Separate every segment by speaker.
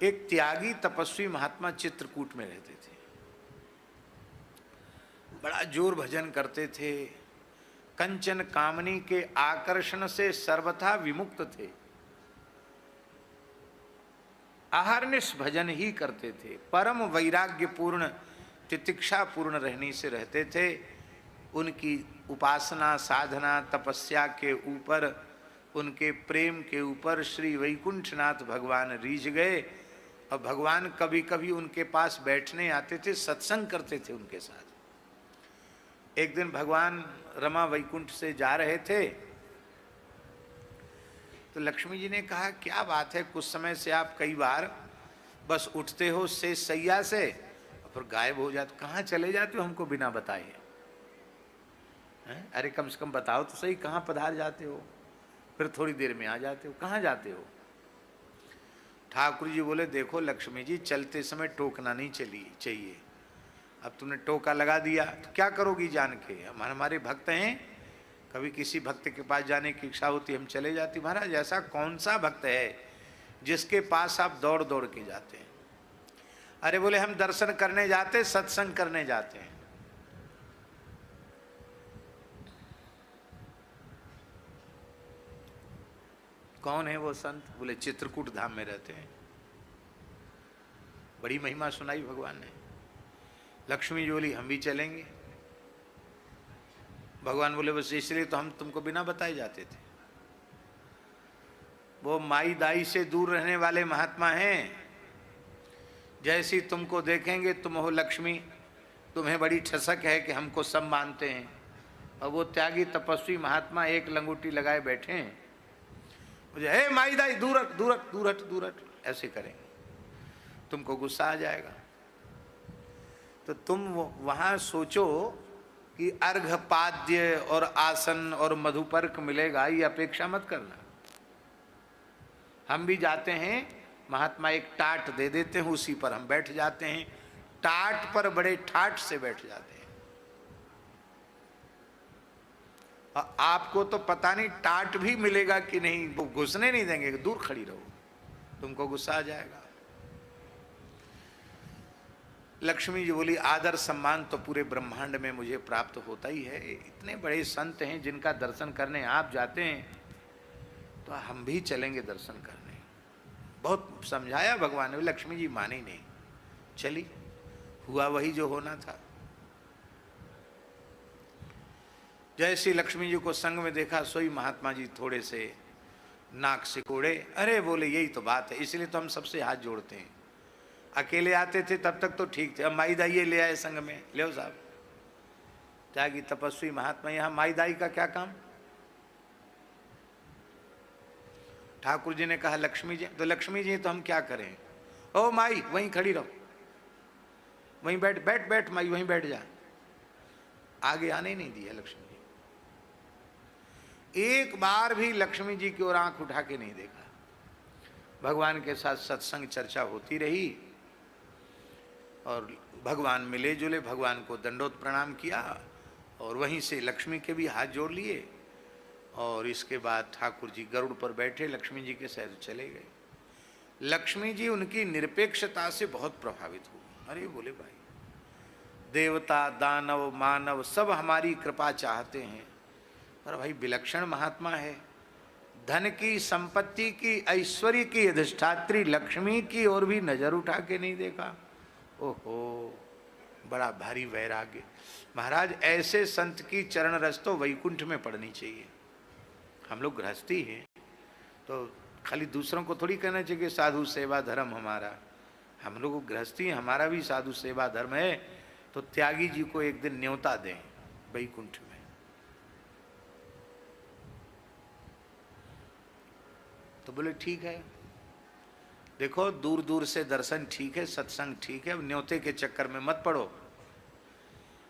Speaker 1: एक त्यागी तपस्वी महात्मा चित्रकूट में रहते थे। बड़ा जोर भजन करते थे, कंचन कामनी के आकर्षण से सर्वथा विमुक्त थे, अहर्निश भजन ही करते थे, परम वैराग्य पूर्ण तितिक्षा पूर्ण रहने से रहते थे। उनकी उपासना साधना तपस्या के ऊपर, उनके प्रेम के ऊपर श्री वैकुंठनाथ भगवान रीझ गए और भगवान कभी कभी उनके पास बैठने आते थे, सत्संग करते थे उनके साथ। एक दिन भगवान रमा वैकुंठ से जा रहे थे तो लक्ष्मी जी ने कहा, क्या बात है, कुछ समय से आप कई बार बस उठते हो से सैया से और फिर गायब हो जाते, कहाँ चले जाते हो हमको बिना बताए? अरे कम से कम बताओ तो सही, कहाँ पधार जाते हो, फिर थोड़ी देर में आ जाते हो, कहाँ जाते हो? ठाकुर जी बोले, देखो लक्ष्मी जी, चलते समय टोकना नहीं चाहिए। अब तुमने टोका लगा दिया तो क्या करोगी जान के? हमारे भक्त हैं, कभी किसी भक्त के पास जाने की इच्छा होती हम चले जाती। महाराज ऐसा कौन सा भक्त है जिसके पास आप दौड़ दौड़ के जाते हैं? अरे बोले हम दर्शन करने जाते, सत्संग करने जाते हैं। कौन है वो संत? बोले चित्रकूट धाम में रहते हैं। बड़ी महिमा सुनाई भगवान ने। लक्ष्मी जी बोली, हम भी चलेंगे। भगवान बोले, बस इसलिए तो हम तुमको बिना बताए जाते थे। वो माई दाई से दूर रहने वाले महात्मा हैं। जैसी तुमको देखेंगे तुम हो लक्ष्मी, तुम्हें बड़ी ठसक है कि हमको सब मानते हैं, और वो त्यागी तपस्वी महात्मा एक लंगोटी लगाए बैठे हैं। मुझे हे माई दाई दूर हट दूर हट दूर हट दूर हट ऐसे करेंगे, तुमको गुस्सा आ जाएगा। तो तुम वहां सोचो कि अर्घपाद्य और आसन और मधुपर्क मिलेगा, ये अपेक्षा मत करना। हम भी जाते हैं, महात्मा एक टाट दे देते हैं, उसी पर हम बैठ जाते हैं। टाट पर बड़े ठाट से बैठ जाते हैं। और आपको तो पता नहीं टाट भी मिलेगा कि नहीं, वो घुसने नहीं देंगे, दूर खड़ी रहो, तुमको गुस्सा आ जाएगा। लक्ष्मी जी बोली, आदर सम्मान तो पूरे ब्रह्मांड में मुझे प्राप्त होता ही है। इतने बड़े संत हैं जिनका दर्शन करने आप जाते हैं, तो हम भी चलेंगे दर्शन करने। बहुत समझाया भगवान ने, लक्ष्मी जी मानी नहीं, चली। हुआ वही जो होना था। जैसे लक्ष्मी जी को संग में देखा, सोई महात्मा जी थोड़े से नाक सिकोड़े। अरे बोले, यही तो बात है, इसलिए तो हम सबसे हाथ जोड़ते हैं। अकेले आते थे तब तक तो ठीक थे, अब माई दाई ले आए संग में, ले साहब। त्यागी तपस्वी महात्मा, यहाँ माई दाई का क्या काम? ठाकुर जी ने कहा लक्ष्मी जी, तो लक्ष्मी जी तो हम क्या करें? ओ माई वहीं खड़ी रहो, वहीं बैठ बैठ बैठ माई, वहीं बैठ जा। आगे आने ही नहीं दिया लक्ष्मी जी। एक बार भी लक्ष्मी जी की ओर आंख उठा के नहीं देखा। भगवान के साथ सत्संग चर्चा होती रही और भगवान मिले जुले, भगवान को दंडोत प्रणाम किया और वहीं से लक्ष्मी के भी हाथ जोड़ लिए। और इसके बाद ठाकुर जी गरुड़ पर बैठे, लक्ष्मी जी के साथ चले गए। लक्ष्मी जी उनकी निरपेक्षता से बहुत प्रभावित हुई। अरे बोले भाई, देवता दानव मानव सब हमारी कृपा चाहते हैं, पर भाई विलक्षण महात्मा है, धन की संपत्ति की ऐश्वर्य की अधिष्ठात्री लक्ष्मी की ओर भी नजर उठा के नहीं देखा। ओहो, बड़ा भारी वैराग्य। महाराज ऐसे संत की चरण रस तो वैकुंठ में पड़नी चाहिए। हम लोग गृहस्थी हैं तो खाली दूसरों को थोड़ी कहना चाहिए साधु सेवा धर्म हमारा। हम लोग गृहस्थी हैं, हमारा भी साधु सेवा धर्म है। तो त्यागी जी को एक दिन न्योता दें वैकुंठ में। तो बोले ठीक है। देखो दूर दूर से दर्शन ठीक है, सत्संग ठीक है, न्योते के चक्कर में मत पड़ो।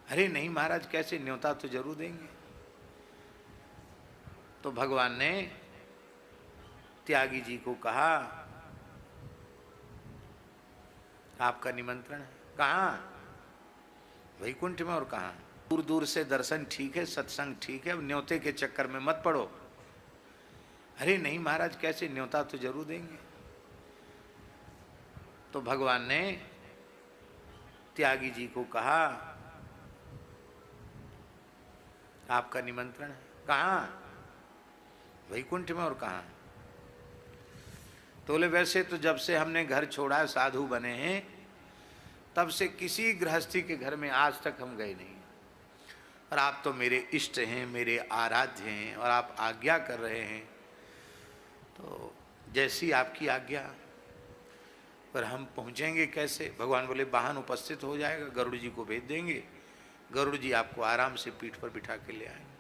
Speaker 1: अरे नहीं महाराज, कैसे? न्योता तो जरूर देंगे। तो भगवान ने त्यागी जी को कहा, आपका निमंत्रण है। कहाँ? वैकुंठ में। और कहाँ? दूर दूर से दर्शन ठीक है, सत्संग ठीक है, न्योते के चक्कर में मत पड़ो। अरे नहीं महाराज, कैसे? न्योता तो जरूर देंगे। तो भगवान ने त्यागी जी को कहा, आपका निमंत्रण है। कहाँ? वैकुंठ में। और कहाँ? तो बोले वैसे तो जब से हमने घर छोड़ा, साधु बने हैं, तब से किसी गृहस्थी के घर में आज तक हम गए नहीं, और आप तो मेरे इष्ट हैं, मेरे आराध्य हैं, और आप आज्ञा कर रहे हैं, तो जैसी आपकी आज्ञा। पर हम पहुँचेंगे कैसे? भगवान बोले वाहन उपस्थित हो जाएगा, गरुड़ जी को भेज देंगे, गरुड़ जी आपको आराम से पीठ पर बिठा के ले आएंगे।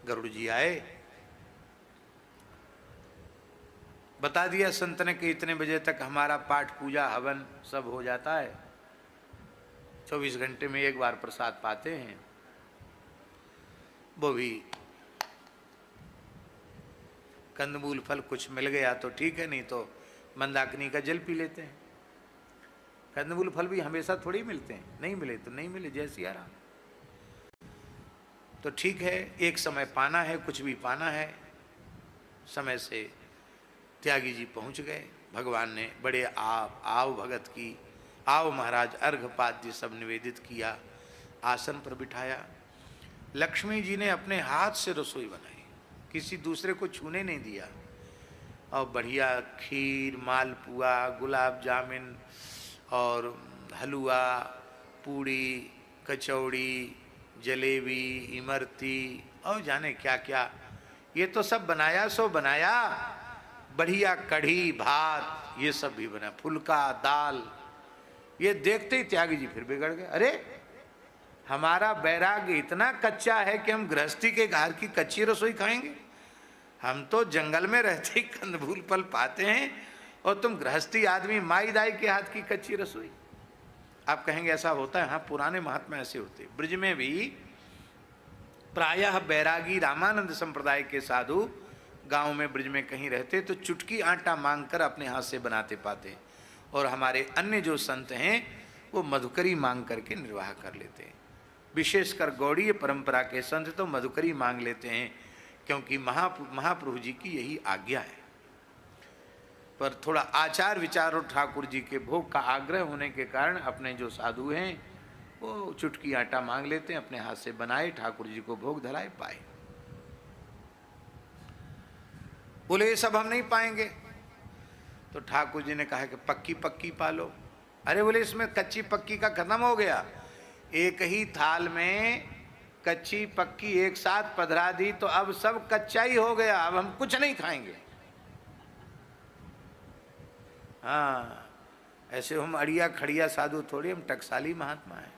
Speaker 1: गरुड़ जी आए, बता दिया संत ने कि इतने बजे तक हमारा पाठ पूजा हवन सब हो जाता है, 24 घंटे में एक बार प्रसाद पाते हैं। वो भी कंदमूल फल कुछ मिल गया तो ठीक है, नहीं तो मंदाकिनी का जल पी लेते हैं। कंदमूल फल भी हमेशा थोड़ी मिलते हैं, नहीं मिले तो नहीं मिले, जैसी आराम। तो ठीक है, एक समय पाना है, कुछ भी पाना है। समय से त्यागी जी पहुंच गए। भगवान ने बड़े आव भगत की, आओ महाराज, अर्घपाद्य सब निवेदित किया, आसन पर बिठाया। लक्ष्मी जी ने अपने हाथ से रसोई बनाई, किसी दूसरे को छूने नहीं दिया, और बढ़िया खीर, मालपुआ, गुलाब जामुन और हलवा, पूड़ी, कचौड़ी, जलेबी, इमरती और जाने क्या क्या, ये तो सब बनाया सो बनाया। बढ़िया कढ़ी, भात, ये सब भी बना, फुल्का, दाल। ये देखते ही त्यागी जी फिर बिगड़ गए। अरे हमारा वैराग्य इतना कच्चा है कि हम गृहस्थी के घर की कच्ची रसोई खाएंगे? हम तो जंगल में रहते ही कंदमूल फल पाते हैं, और तुम गृहस्थी आदमी माई दाई के हाथ की कच्ची रसोई। आप कहेंगे ऐसा होता है? हाँ, पुराने महात्मा ऐसे होते। ब्रज में भी प्रायः बैरागी रामानंद संप्रदाय के साधु गांव में ब्रज में कहीं रहते तो चुटकी आटा मांगकर अपने हाथ से बनाते पाते, और हमारे अन्य जो संत हैं वो मधुकरी मांग करके निर्वाह कर लेते हैं। विशेषकर गौड़ीय परंपरा के संत तो मधुकरी मांग लेते हैं, क्योंकि महाप्रभु जी की यही आज्ञा है। पर थोड़ा आचार विचार और ठाकुर जी के भोग का आग्रह होने के कारण अपने जो साधु हैं वो चुटकी आटा मांग लेते हैं, अपने हाथ से बनाए, ठाकुर जी को भोग धराए, पाए। बोले ये सब हम नहीं पाएंगे, तो ठाकुर जी ने कहा कि पक्की पक्की पालो। अरे बोले इसमें कच्ची पक्की का खत्म हो गया, एक ही थाल में कच्ची पक्की एक साथ पधरा दी तो अब सब कच्चा ही हो गया, अब हम कुछ नहीं खाएंगे। हाँ, ऐसे हम अड़िया खड़िया साधु थोड़ी, हम टकसाली महात्मा हैं।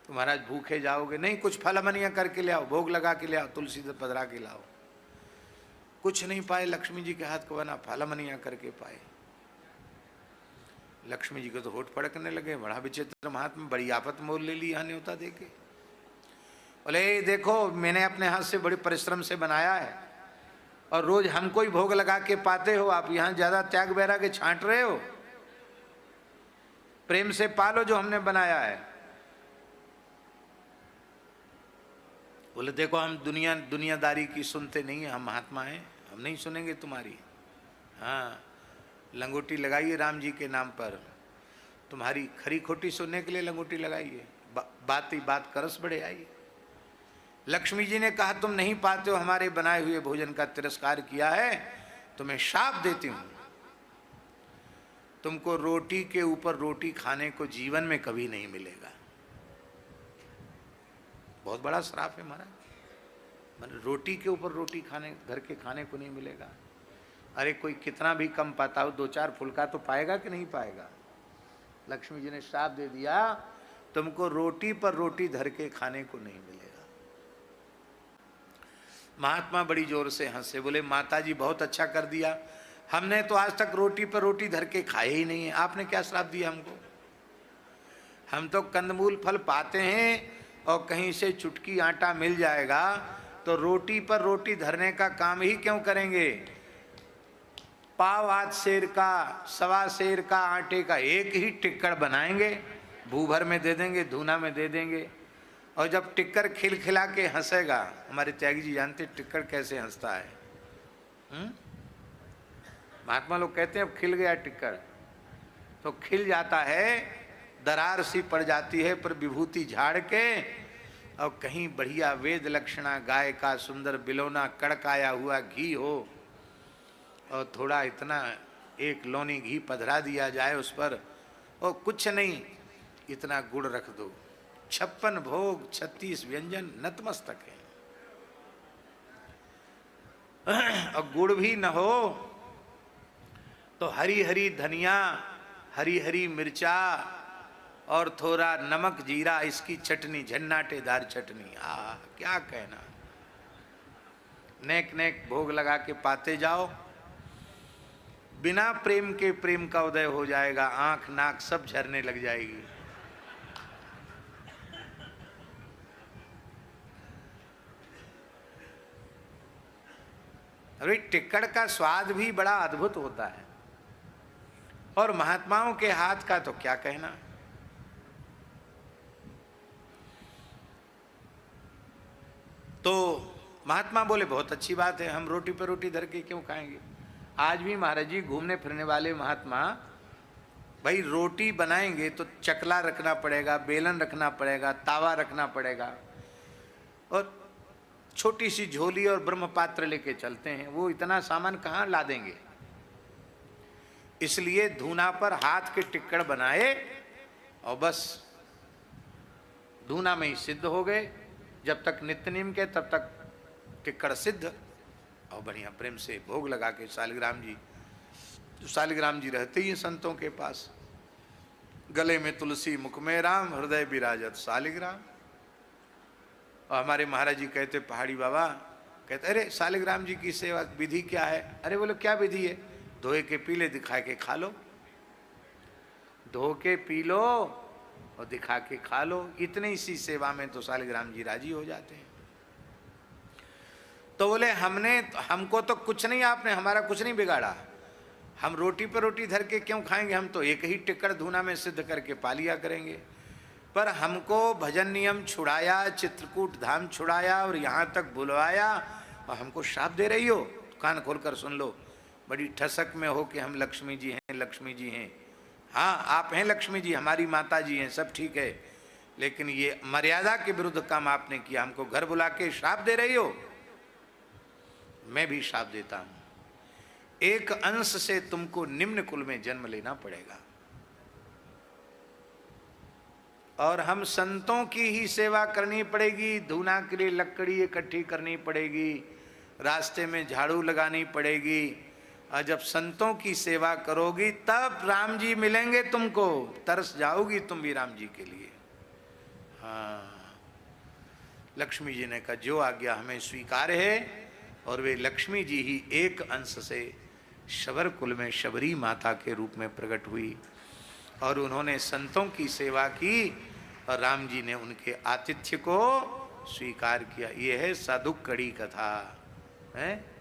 Speaker 1: तो महाराज भूखे जाओगे? नहीं, कुछ फलमनिया करके ले आओ, भोग लगा के ले आओ, तुलसी से पधरा के लाओ। कुछ नहीं पाए, लक्ष्मी जी के हाथ को बना फलमनिया करके पाए। लक्ष्मी जी को तो होठ फड़कने लगे, बड़ा विचित्र महात्मा, बड़ी आफत मोल ले ली यहाँ न्योता देके। बोले देखो मैंने अपने हाथ से बड़े परिश्रम से बनाया है, और रोज हमको ही भोग लगा के पाते हो, आप यहाँ ज्यादा त्याग बैराग्य छांट रहे हो, प्रेम से पालो जो हमने बनाया है। बोले देखो हम दुनियादारी की सुनते नहीं है, हम महात्मा हैं, हम नहीं सुनेंगे तुम्हारी। हाँ, लंगोटी लगाइए राम जी के नाम पर, तुम्हारी खरी खोटी सुनने के लिए लंगोटी लगाइए, बात ही बात करस बढ़े आइए। लक्ष्मी जी ने कहा तुम नहीं पाते हो, हमारे बनाए हुए भोजन का तिरस्कार किया है, तुम्हें शाप देती हूं, तुमको रोटी के ऊपर रोटी खाने को जीवन में कभी नहीं मिलेगा। बहुत बड़ा श्राप है महाराज, मतलब रोटी के ऊपर रोटी खाने, घर के खाने को नहीं मिलेगा। अरे कोई कितना भी कम पाता हो, 2-4 फुल्का तो पाएगा कि नहीं पाएगा? लक्ष्मी जी ने श्राप दे दिया, तुमको रोटी पर रोटी धर के खाने को नहीं मिलेगा। महात्मा बड़ी जोर से हंसे, बोले माता जी बहुत अच्छा कर दिया, हमने तो आज तक रोटी पर रोटी धर के खाए ही नहीं है, आपने क्या श्राप दिया हमको? हम तो कंदमूल फल पाते हैं, और कहीं से चुटकी आटा मिल जाएगा तो रोटी पर रोटी धरने का काम ही क्यों करेंगे? पाव आध सेर का, सवा सेर का आटे का एक ही टिक्कड़ बनाएंगे, भूभर में दे देंगे, धूना में दे देंगे, और जब टिक्कर खिलखिला के हंसेगा, हमारे त्यागी जी जानते टिक्कर कैसे हंसता है, महात्मा लोग कहते हैं अब खिल गया टिक्कर, तो खिल जाता है, दरार सी पड़ जाती है, पर विभूति झाड़ के और कहीं बढ़िया वेद लक्षणा गाय का सुंदर बिलोना कड़काया हुआ घी हो और थोड़ा इतना एक लौनी घी पधरा दिया जाए उस पर, और कुछ नहीं इतना गुड़ रख दो, 56 भोग 36 व्यंजन नतमस्तक है। और गुड़ भी न हो तो हरी हरी धनिया, हरी हरी मिर्चा और थोड़ा नमक जीरा, इसकी चटनी, झन्नाटेदार चटनी, क्या कहना। नेक नेक भोग लगा के पाते जाओ, बिना प्रेम के प्रेम का उदय हो जाएगा, आंख नाक सब झरने लग जाएगी। अरे टिक्कड़ का स्वाद भी बड़ा अद्भुत होता है, और महात्माओं के हाथ का तो क्या कहना। तो महात्मा बोले बहुत अच्छी बात है, हम रोटी पर रोटी धर के क्यों खाएंगे। आज भी महाराज जी घूमने फिरने वाले महात्मा, भाई रोटी बनाएंगे तो चकला रखना पड़ेगा, बेलन रखना पड़ेगा, तावा रखना पड़ेगा, और छोटी सी झोली और ब्रह्म पात्र लेके चलते हैं, वो इतना सामान कहाँ ला देंगे। इसलिए धूना पर हाथ के टिक्कड़ बनाए और बस धूना में ही सिद्ध हो गए। जब तक नित्य नियम के तब तक टिक्कड़ सिद्ध, और बढ़िया प्रेम से भोग लगा के शालिग्राम जी, तो शालिग्राम जी रहते ही संतों के पास, गले में तुलसी मुख में राम, हृदय विराजत शालिग्राम। और हमारे महाराज जी कहते, पहाड़ी बाबा कहते, अरे शालिग्राम जी की सेवा विधि क्या है। अरे बोलो क्या विधि है। धोए के पी ले, दिखा के खा लो, धो के पी लो और दिखा के खा लो। इतनी सी सेवा में तो शालिग्राम जी राजी हो जाते हैं। तो बोले हमको तो कुछ नहीं, आपने हमारा कुछ नहीं बिगाड़ा, हम रोटी पर रोटी धर के क्यों खाएंगे, हम तो एक ही टिक्कड़ धूना में सिद्ध करके पा लिया करेंगे। पर हमको भजन नियम छुड़ाया, चित्रकूट धाम छुड़ाया और यहाँ तक बुलवाया, और हमको श्राप दे रही हो। कान खोलकर सुन लो, बड़ी ठसक में हो कि हम लक्ष्मी जी हैं, लक्ष्मी जी हैं। हाँ आप हैं लक्ष्मी जी, हमारी माता जी हैं, सब ठीक है, लेकिन ये मर्यादा के विरुद्ध काम आपने किया, हमको घर बुला के श्राप दे रही हो। मैं भी श्राप देता हूं, एक अंश से तुमको निम्न कुल में जन्म लेना पड़ेगा, और हम संतों की ही सेवा करनी पड़ेगी। धूना के लिए लकड़ी इकट्ठी करनी पड़ेगी, रास्ते में झाड़ू लगानी पड़ेगी, और जब संतों की सेवा करोगी तब राम जी मिलेंगे तुमको, तरस जाओगी तुम भी राम जी के लिए। हाँ, लक्ष्मी जी ने कहा जो आज्ञा हमें स्वीकार है, और वे लक्ष्मी जी ही एक अंश से शबर कुल में शबरी माता के रूप में प्रकट हुई, और उन्होंने संतों की सेवा की, और राम जी ने उनके आतिथ्य को स्वीकार किया। ये है साधु कड़ी कथा है।